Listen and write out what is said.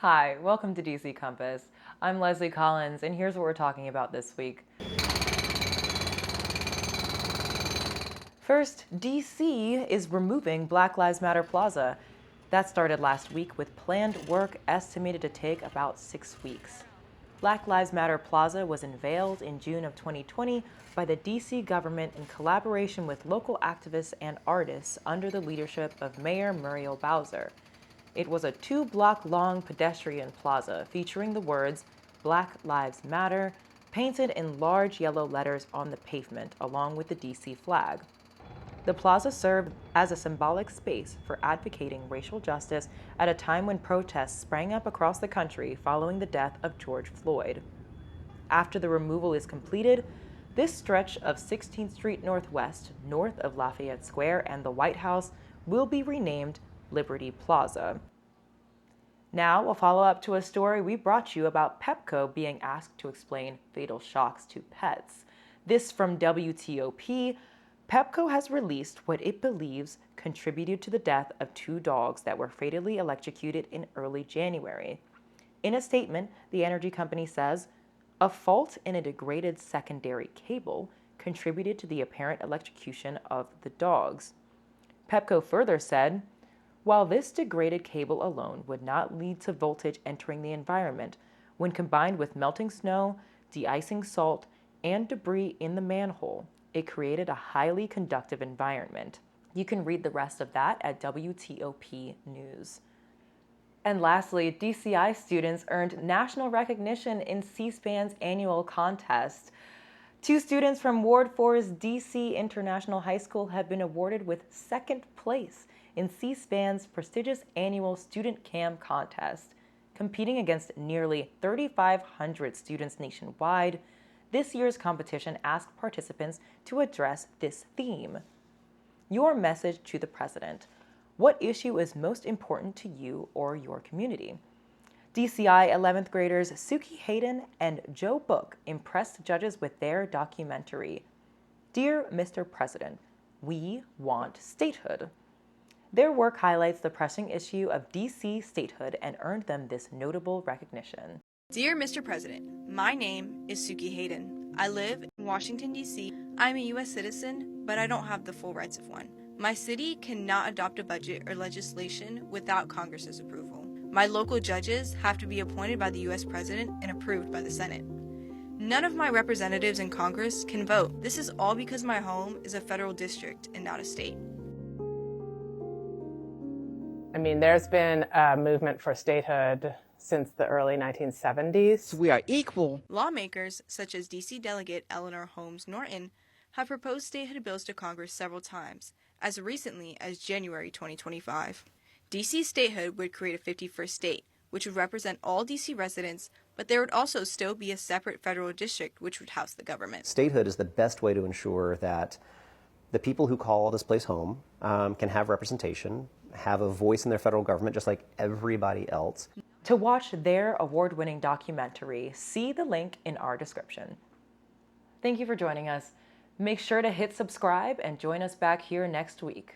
Hi, welcome to DC Compass. I'm Leslie Collins, and here's what we're talking about this week. First, DC is removing Black Lives Matter Plaza. That started last week with planned work estimated to take about 6 weeks. Black Lives Matter Plaza was unveiled in June of 2020 by the DC government in collaboration with local activists and artists under the leadership of Mayor Muriel Bowser. It was a 2-block-long pedestrian plaza featuring the words Black Lives Matter painted in large yellow letters on the pavement along with the DC flag. The plaza served as a symbolic space for advocating racial justice at a time when protests sprang up across the country following the death of George Floyd. After the removal is completed, this stretch of 16th Street Northwest, north of Lafayette Square and the White House, will be renamed Liberty Plaza. Now, a follow-up to a story we brought you about Pepco being asked to explain fatal shocks to pets. This from WTOP. Pepco has released what it believes contributed to the death of 2 dogs that were fatally electrocuted in early January. In a statement, the energy company says, a fault in a degraded secondary cable contributed to the apparent electrocution of the dogs. Pepco further said, while this degraded cable alone would not lead to voltage entering the environment, when combined with melting snow, de-icing salt, and debris in the manhole, it created a highly conductive environment. You can read the rest of that at WTOP News. And lastly, DCI students earned national recognition in C-SPAN's annual contest. 2 students from Ward 4's DC International High School have been awarded with 2nd place in C-SPAN's prestigious annual Student Cam contest. Competing against nearly 3,500 students nationwide, this year's competition asked participants to address this theme. Your message to the president. What issue is most important to you or your community? DCI 11th graders Suki Hayden and Joe Book impressed judges with their documentary, Dear Mr. President, We Want Statehood. Their work highlights the pressing issue of DC statehood and earned them this notable recognition. Dear Mr. President, my name is Suki Hayden. I live in Washington, D.C. I'm a U.S. citizen, but I don't have the full rights of one. My city cannot adopt a budget or legislation without Congress's approval. My local judges have to be appointed by the U.S. President and approved by the Senate. None of my representatives in Congress can vote. This is all because my home is a federal district and not a state. I mean, there's been a movement for statehood since the early 1970s. We are equal. Lawmakers, such as D.C. Delegate Eleanor Holmes Norton, have proposed statehood bills to Congress several times, as recently as January 2025. D.C. statehood would create a 51st state, which would represent all D.C. residents, but there would also still be a separate federal district which would house the government. Statehood is the best way to ensure that the people who call this place home can have representation, have a voice in their federal government just like everybody else. To watch their award-winning documentary, see the link in our description. Thank you for joining us. Make sure to hit subscribe and join us back here next week.